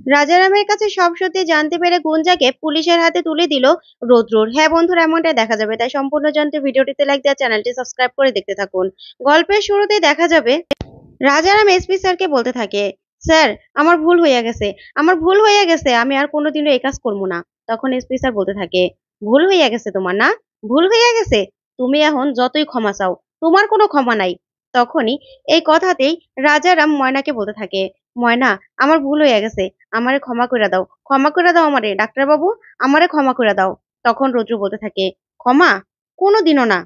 রাজারামের কাছে সব সত্যি জানতে পেরে গুঞ্জাকে পুলিশের হাতে তুলে দিল রুদ্র। হ্যাঁ বন্ধুরা, এমনটাই দেখা যাবে, তাই সম্পূর্ণ জানতে ভিডিওটিতে লাইক দেওয়া, চ্যানেলটি সাবস্ক্রাইব করে দেখতে থাকুন। গল্পের শুরুতেই দেখা যাবে রাজারাম এসপি স্যারকে বলতে থাকে, স্যার আমার ভুল হইয়া গেছে, আমার ভুল হইয়া গেছে, আমি আর কোনোদিনও এই কাজ করবো না। তখন এসপি স্যার বলতে থাকে, ভুল হইয়া গেছে তোমার না, ভুল হইয়া গেছে, তুমি এখন যতই ক্ষমা চাও তোমার কোনো ক্ষমা নাই। তখনই এই কথাতেই রাজারাম ময়নাকে বলতে থাকে, ময়না আমার ভুল হইয়া গেছে, আমারে ক্ষমা করে দাও, ক্ষমা করে দাও আমারে ডাক্তার বাবু, আমারে ক্ষমা করে দাও। তখন রুদ্র বলতে থাকে, ক্ষমা কোনোদিনও না।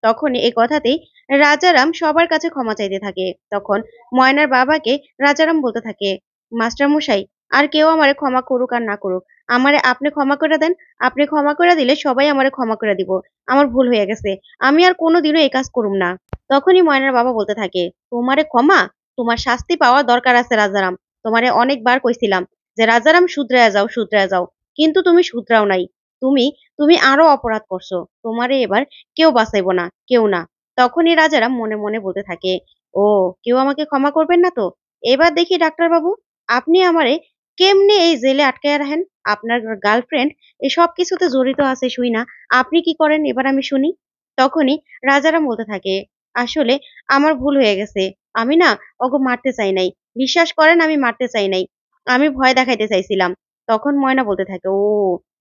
তখনই এই কথাতেই রাজারাম সবার কাছে ক্ষমা চাইতে থাকে। তখন ময়নার বাবাকে রাজারাম বলতে থাকে, মাস্টার মশাই আর কেউ আমারে ক্ষমা করুক আর না করুক, আমারে আপনি ক্ষমা করে দেন, আপনি ক্ষমা করে দিলে সবাই আমারে ক্ষমা করে দিব, আমার ভুল হয়ে গেছে, আমি আর কোনোদিনও এই কাজ করুম না। তখনই ময়নার বাবা বলতে থাকে, তোমারে ক্ষমা, তোমার শাস্তি পাওয়া দরকার আছে রাজারাম, তোমারে অনেকবার কইছিলাম যে রাজারাম শুধরায়া যাও শুধরায়া যাও, কিন্তু তুমি শুধরাও নাই, তুমি তুমি আরো অপরাধ করছো, তোমারে এবার কেউ বাঁচাইবো না, কেউ না। তখনই রাজারাম মনে মনে বলতে থাকে, ও কেউ আমাকে ক্ষমা করবেন না তো, এবার দেখি ডাক্তার বাবু আপনি আমারে কেমনে এই জেলে আটকায় রাখেন, আপনার গার্লফ্রেন্ড এই সব কিছুতে জড়িত আছে শুই না, আপনি কি করেন এবার আমি শুনি। তখনই রাজারাম বলতে থাকে, আসলে আমার ভুল হয়ে গেছে, আমি না ওকে মারতে চাই নাই, বিশ্বাস করেন আমি মারতে চাই নাই, আমি ভয় দেখাইতে চাইছিলাম। তখন ময়না বলতে থাকে, ও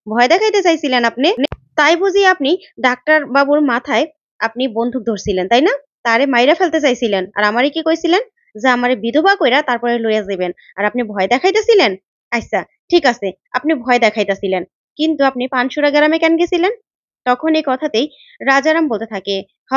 ভয় দেখাইতে চাইছিলেন আপনি, তাই বুঝি আপনি ডাক্তার বাবুর মাথায় আপনি বন্দুক ধরছিলেন তাই না, তারে মাইরা ফেলতে চাইছিলেন, আর আমারে কি কইছিলেন যে আমারে বিধবা কইরা তারপরে লইয়া যাবেন, আর আপনি ভয় দেখাইতেছিলেন। আচ্ছা ঠিক আছে, আপনি ভয় দেখাইতেছিলেন, কিন্তু আপনি পানসুরা গ্রামে কেন গেছিলেন। তখন এই কথাতেই রাজারাম বলতে থাকে, হ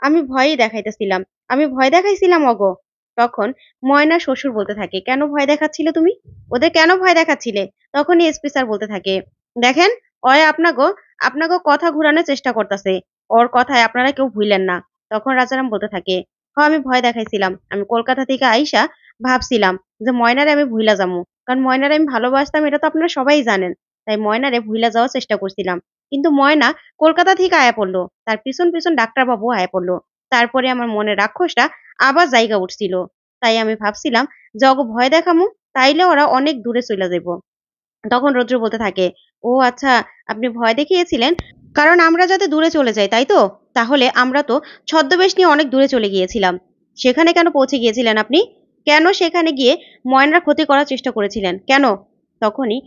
আমি ভয়ই দেখাইতেছিলাম, আমি ভয় দেখাইছিলাম অগো। তখন ময়না শ্বশুর বলতে থাকে, কেন ভয় দেখাচ্ছিলে তুমি, ওদের কেন ভয় দেখাচ্ছিলে। তখনই এসপি স্যার বলতে থাকে, দেখেন ওই আপনাগো আপনাকে কথা ঘুরানোর চেষ্টা করতেছে, ওর কথায় আপনারা কেউ ভুলেন না। তখন রাজারাম বলতে থাকে, হ্যাঁ আমি ভয় দেখাইছিলাম, আমি কলকাতা থেকে আইসা ভাবছিলাম যে ময়নারে আমি ভুইলা যাবো, কারণ ময়নারে আমি ভালোবাসতাম, এটা তো আপনারা সবাই জানেন, তাই ময়নারে ভুইলা যাওয়ার চেষ্টা করছিলাম। কিন্তু ময়না কলকাতা থেকে আয়া পড়লো, তার পিছন পিছন ডাক্তার বাবু আয়া পড়লো, তারপরে আমার মনের রাক্ষসটা আবার জায়গা উঠছিল, তাই আমি ভাবছিলাম যে ওকে ভয় দেখামু, তাইলে ওরা অনেক দূরে চলে যাবো। তখন রৌদ্র বলতে থাকে, ও আচ্ছা, আপনি ভয় দেখিয়েছিলেন কারণ আমরা যাতে দূরে চলে যাই তাই তো, তাহলে আমরা তো ছদ্মবেশ নিয়ে অনেক দূরে চলে গিয়েছিলাম, সেখানে কেন পৌঁছে গিয়েছিলেন আপনি, কেন সেখানে গিয়ে ময়নার ক্ষতি করার চেষ্টা করেছিলেন কেন। তখনই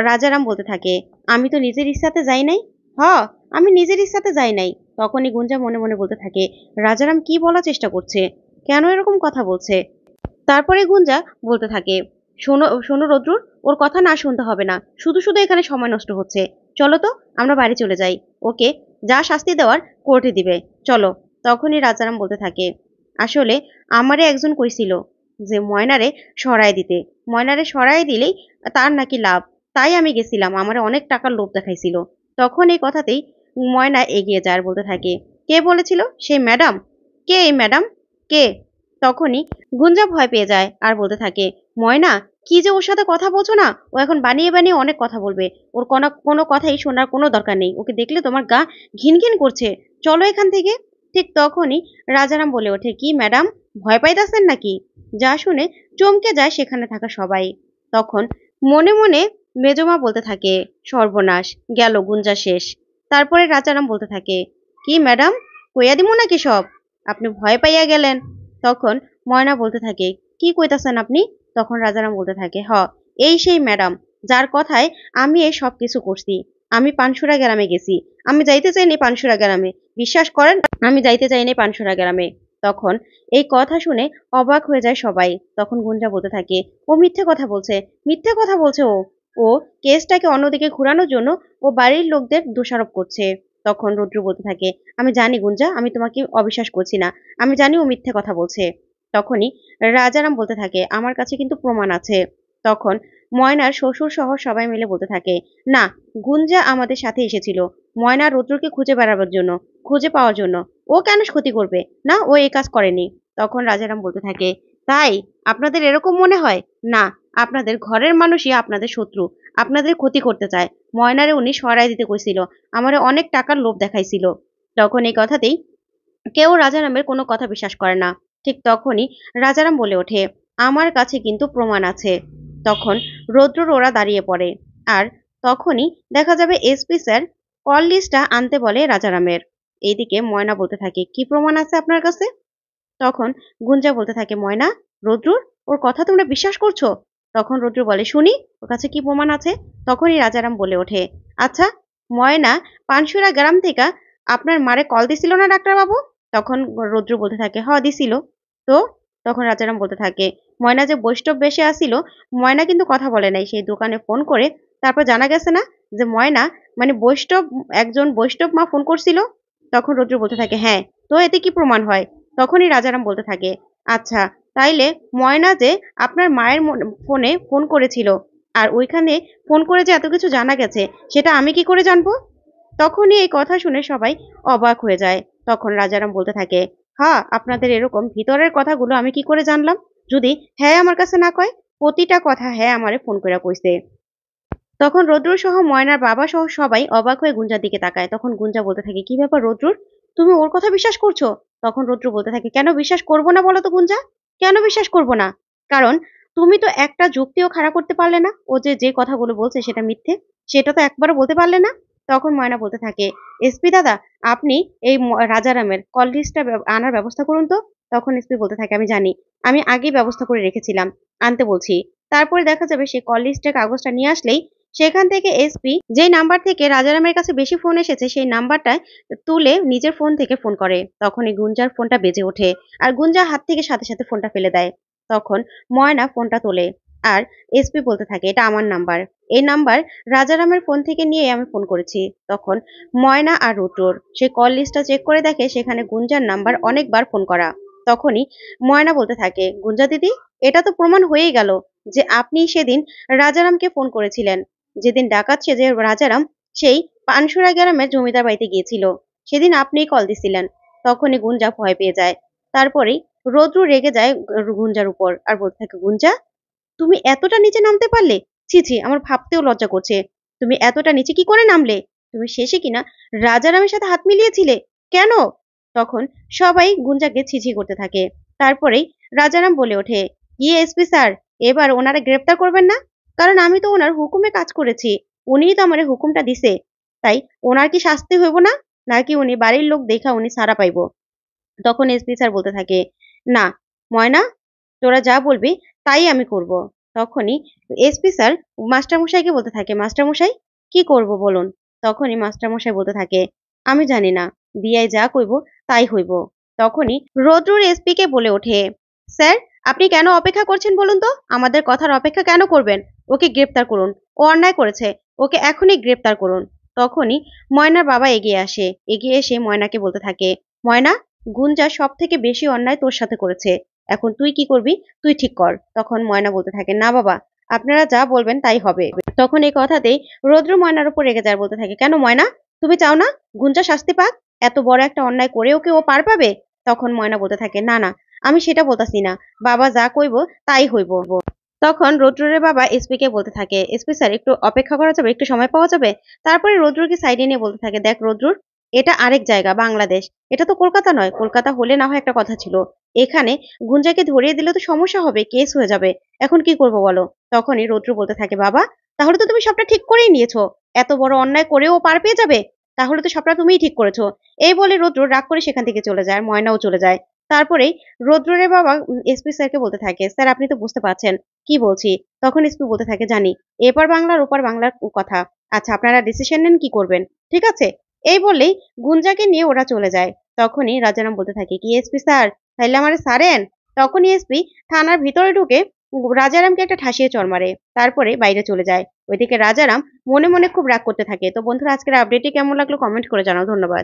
রাজারাম বলতে থাকে, আমি তো নিজের ইচ্ছাতে যাই নাই, হ আমি নিজের ইচ্ছাতে যাই নাই। তখনই গুঞ্জা মনে মনে বলতে থাকে, রাজারাম কি বলার চেষ্টা করছে, কেন এরকম কথা বলছে। তারপরে গুঞ্জা বলতে থাকে, শোনো শোনো রদ্রুর, ওর কথা না শুনতে হবে না, শুধু শুধু এখানে সময় নষ্ট হচ্ছে, চলো তো আমরা বাড়ি চলে যাই, ওকে যা শাস্তি দেওয়ার কোর্টে দিবে, চলো। তখনই রাজারাম বলতে থাকে, আসলে আমারে একজন কইছিল যে ময়নারে সরাই দিতে, ময়নারে সরাই দিলেই তার নাকি লাভ, তাই আমি গেছিলাম, আমারে অনেক টাকার লোভ দেখাইছিল। তখন এই কথাতেই ময়না এগিয়ে যায় আর বলতে থাকে, কে বলেছিল সেই ম্যাডাম, কে এই ম্যাডাম, কে। তখনই গুঞ্জা ভয় পেয়ে যায় আর বলতে থাকে, ময়না কি যে ওর সাথে কথা বলছো না, ও এখন বানিয়ে বানিয়ে অনেক কথা বলবে, ওর কোনো কোনো কথাই শোনার কোনো দরকার নেই, ওকে দেখলে তোমার গা ঘিন ঘিন করছে, চলো এখান থেকে। ঠিক তখনই রাজারাম বলে ওঠে, কি ম্যাডাম ভয় পাইতেছেন নাকি। যা শুনে চমকে যায় সেখানে থাকা সবাই। তখন মনে মনে মেজমা বলতে থাকে, সর্বনাশ গেল গুঞ্জা শেষ। তারপরে রাজারাম বলতে থাকে, কি ম্যাডাম কইয়া দিমু নাকি সব, আপনি ভয় পাইয়া গেলেন। তখন ময়না বলতে থাকে, কি কইতাছেন আপনি। তখন রাজারাম বলতে থাকে, এই সেই ম্যাডাম যার কথায় আমি এই সব কিছু করছি, আমি পানসুরা গ্রামে গেছি, আমি যাইতে চাইনি পানসুরা গ্রামে, বিশ্বাস করেন আমি যাইতে চাইনি পানসুরা গ্রামে। তখন এই কথা শুনে অবাক হয়ে যায় সবাই। তখন গুঞ্জা বলতে থাকে, ও মিথ্যে কথা বলছে, মিথ্যে কথা বলছে, ও ও কেসটাকে অন্যদিকে ঘুরানোর জন্য ও বাড়ির লোকদের দোষারোপ করছে। তখন রুদ্র বলতে থাকে, আমি জানি গুঞ্জা, আমি তোমাকে অবিশ্বাস করছি না, আমি জানি ও মিথ্যে কথা বলছে। তখনই রাজারাম বলতে থাকে, আমার কাছে কিন্তু প্রমাণ আছে। তখন ময়নার শ্বশুর সহ সবাই মিলে বলতে থাকে, না গুঞ্জা আমাদের সাথে এসেছিল ময়না রুদ্রকে খুঁজে বেড়াবার জন্য, খুঁজে পাওয়ার জন্য, ও কেন ক্ষতি করবে, না ও এই কাজ করেনি। তখন রাজারাম বলতে থাকে, তাই আপনাদের এরকম মনে হয়, না আপনাদের ঘরের মানুষই আপনাদের শত্রু, আপনাদের ক্ষতি করতে চায়, ময়নারে উনি সরাই দিতে কইছিল, আমারে অনেক টাকার লোভ দেখাইছিল। তখন এই কথাতেই কেউ রাজারামের কোনো কথা বিশ্বাস করে না। ঠিক তখনই রাজারাম বলে ওঠে, আমার কাছে কিন্তু প্রমাণ আছে। তখন রৌদ্রর ওরা দাঁড়িয়ে পড়ে। আর তখনই দেখা যাবে এসপি স্যার কল লিস্টটা আনতে বলে রাজারামের। এইদিকে ময়না বলতে থাকে, কি প্রমাণ আছে আপনার কাছে? তখন গুঞ্জা বলতে থাকে, ময়না, রুদ্রুর ওর কথা তোমরা বিশ্বাস করছো? তখন রুদ্র বলে, শুনি ওর কাছে কি প্রমাণ আছে। তখনই রাজারাম বলে ওঠে, আচ্ছা ময়না পানসুরা গ্রাম থেকে আপনার মারে কল দিছিল না ডাক্তারবাবু? তখন রুদ্র বলতে থাকে, হ দিছিল। তো তখন রাজারাম বলতে থাকে, ময়না যে বৈষ্ণব বেশে আসিল, ময়না কিন্তু কথা বলে নাই, সেই দোকানে ফোন করে তারপর জানা গেছে না যে ময়না মানে বৈষ্ণব, একজন বৈষ্ণব মা ফোন করছিল। তখন রুদ্র বলতে থাকে, হ্যাঁ, তো এতে কি প্রমাণ হয়? তখনই রাজারাম বলতে থাকে, আচ্ছা তাইলে ময়না যে আপনার মায়ের ফোনে ফোন করেছিল, আর ওইখানে ফোন করে যে এত কিছু জানা গেছে, সেটা আমি কি করে জানবো? তখনই এই কথা শুনে সবাই অবাক হয়ে যায়। তখন রাজারাম বলতে থাকে, হ্যাঁ, আপনাদের এরকম ভিতরের কথাগুলো আমি কি করে জানলাম, যদি হ্যাঁ আমার কাছে না কয়? প্রতিটা কথা হ্যাঁ আমারে ফোন করে কইছে। তখন রৌদ্র সহ ময়নার বাবা সহ সবাই অবাক হয়ে গুঞ্জার দিকে তাকায়। তখন গুঞ্জা বলতে থাকে, কি ব্যাপার রৌদ্রুর, তুমি ওর কথা বিশ্বাস করছো? তখন রৌদ্র বলতে থাকে, কেন বিশ্বাস করবো না বলো তো গুঞ্জা, কেন বিশ্বাস করবো না? কারণ তুমি তো একটা যুক্তিও খাড়া করতে পারলে না, ও যে যে কথাগুলো বলছে সেটা মিথ্যে, সেটা তো একবারও বলতে পারলে না। তখন ময়না বলতে থাকে, এসপি দাদা, আপনি এই রাজারামের কল লিস্টটা আনার ব্যবস্থা করুন তো। তখন এসপি বলতে থাকে, আমি জানি, আমি আগেই ব্যবস্থা করে রেখেছিলাম, আনতে বলছি। তারপরে দেখা যাবে সে কল লিস্টের কাগজটা নিয়ে আসলেই সেখান থেকে এসপি যেই নাম্বার থেকে রাজারামের কাছে বেশি ফোন এসেছে সেই নাম্বারটা তুলে নিজের ফোন থেকে ফোন করে। তখনই গুঞ্জার ফোনটা বেজে ওঠে, আর গুঞ্জা হাত থেকে সাথে সাথে ফোনটা ফেলে দেয়। তখন ময়না ফোনটা তোলে, আর এসপি বলতে থাকে, এটা আমার নাম্বার, এই নাম্বার রাজারামের ফোন থেকে নিয়ে আমি ফোন করেছি। তখন ময়না আর রুটোর সেই কল লিস্টটা চেক করে দেখে সেখানে গুঞ্জার নাম্বার অনেকবার ফোন করা। তখনই ময়না বলতে থাকে, গুঞ্জা দিদি, এটা তো প্রমাণ হয়েই গেল যে আপনি সেদিন রাজারামকে ফোন করেছিলেন। যেদিন ডাকাত সেজে রাজারাম সেই পানসুরা গ্রামের জমিদার বাড়িতে গিয়েছিল, সেদিন আপনিই কল দিছিলেন। তখনই গুঞ্জা ভয় পেয়ে যায়। তারপরেই রৌদ্র রেগে যায় গুঞ্জার উপর, আর বলতে থাকে, গুঞ্জা, তুমি এতটা নিচে নামতে পারলে? ছি ছি, আমার ভাবতেও লজ্জা করছে। তুমি এতটা নিচে কি করে নামলে? তুমি শেষে কিনা রাজারামের সাথে হাত মিলিয়েছিলে, কেন? তখন সবাই গুঞ্জাকে ছিছি করতে থাকে। তারপরেই রাজারাম বলে ওঠে, ইয়ে এসপি স্যার, এবার ওনারা গ্রেপ্তার করবেন না? কারণ আমি তো ওনার হুকুমে কাজ করেছি, উনিই তো আমার হুকুমটা দিছে, তাই ওনার কি শাস্তি হইব না? নাকি উনি বাড়ির লোক দেখা উনি সাড়া পাইবো? তখন এসপি স্যার বলতে থাকে, না ময়না, তোরা যা বলবি তাই আমি করব। তখনই এসপি স্যার মাস্টারমশাইকে বলতে থাকে, মাস্টারমশাই কি করব বলুন। তখনই মাস্টারমশাই বলতে থাকে, আমি জানি না, বিআই যা কইব তাই হইব। তখনই রৌদ্রুর এসপি কে বলে ওঠে, স্যার, আপনি কেন অপেক্ষা করছেন বলুন তো, আমাদের কথার অপেক্ষা কেন করবেন? ওকে গ্রেপ্তার করুন, ও অন্যায় করেছে, ওকে এখনই গ্রেপ্তার করুন। তখনই ময়নার বাবা এগিয়ে আসে, এগিয়ে এসে ময়নাকে বলতে থাকে, ময়না, গুঞ্জা সব থেকে বেশি অন্যায় তোর সাথে করেছে, এখন তুই কি করবি, তুই ঠিক কর। তখন ময়না বলতে থাকে, না বাবা, আপনারা যা বলবেন তাই হবে। তখন এই কথাতেই রৌদ্র ময়নার উপর রেগে যায়, বলতে থাকে, কেন ময়না, তুমি চাও না গুঞ্জা শাস্তি পাক? এত বড় একটা অন্যায় করে ওকে ও পার পাবে? তখন ময়না বলতে থাকে, না না, আমি সেটা বলতাছি না, বাবা যা কইব তাই হইব। তখন রৌদ্রের বাবা এসপি কে বলতে থাকে, এসপি স্যার, একটু অপেক্ষা করা যাবে, একটু সময় পাওয়া যাবে? তারপরে রৌদ্রকে সাইডে নিয়ে বলতে থাকে, দেখ রৌদ্র, এটা আরেক জায়গা, বাংলাদেশ, এটা তো কলকাতা নয়, কলকাতা হলে না হয় একটা কথা ছিল, এখানে গুঞ্জাকে ধরিয়ে দিলে তো সমস্যা হবে, কেস হয়ে যাবে, এখন কি করবো বলো? তখনই রৌদ্র বলতে থাকে, বাবা, তাহলে তো তুমি সবটা ঠিক করেই নিয়েছো, এত বড় অন্যায় করেও পার পেয়ে যাবে, তাহলে তো সবটা তুমিই ঠিক করেছো। এই বলে রৌদ্র রাগ করে সেখান থেকে চলে যায়, আর ময়নাও চলে যায়। তারপরেই রৌদ্রের বাবা এসপি স্যারকে বলতে থাকে, স্যার আপনি তো বুঝতে পারছেন কি বলছি। তখন এসপি বলতে থাকে, জানি, এপার বাংলার ওপার বাংলার কথা, আচ্ছা আপনারা ডিসিশন নেন কি করবেন, ঠিক আছে? এই বলেই গুঞ্জাকে নিয়ে ওরা চলে যায়। তখনই রাজারাম বলতে থাকে, কি এসপি স্যার, তাইলে আমারে সারেন? তখনই এসপি থানার ভিতরে ঢুকে রাজারামকে একটা ঠাসিয়ে চড় মারে, তারপরে বাইরে চলে যায়। ওইদিকে রাজারাম মনে মনে খুব রাগ করতে থাকে। তো বন্ধুরা, আজকের আপডেটটি কেমন লাগলো কমেন্ট করে জানাও। ধন্যবাদ।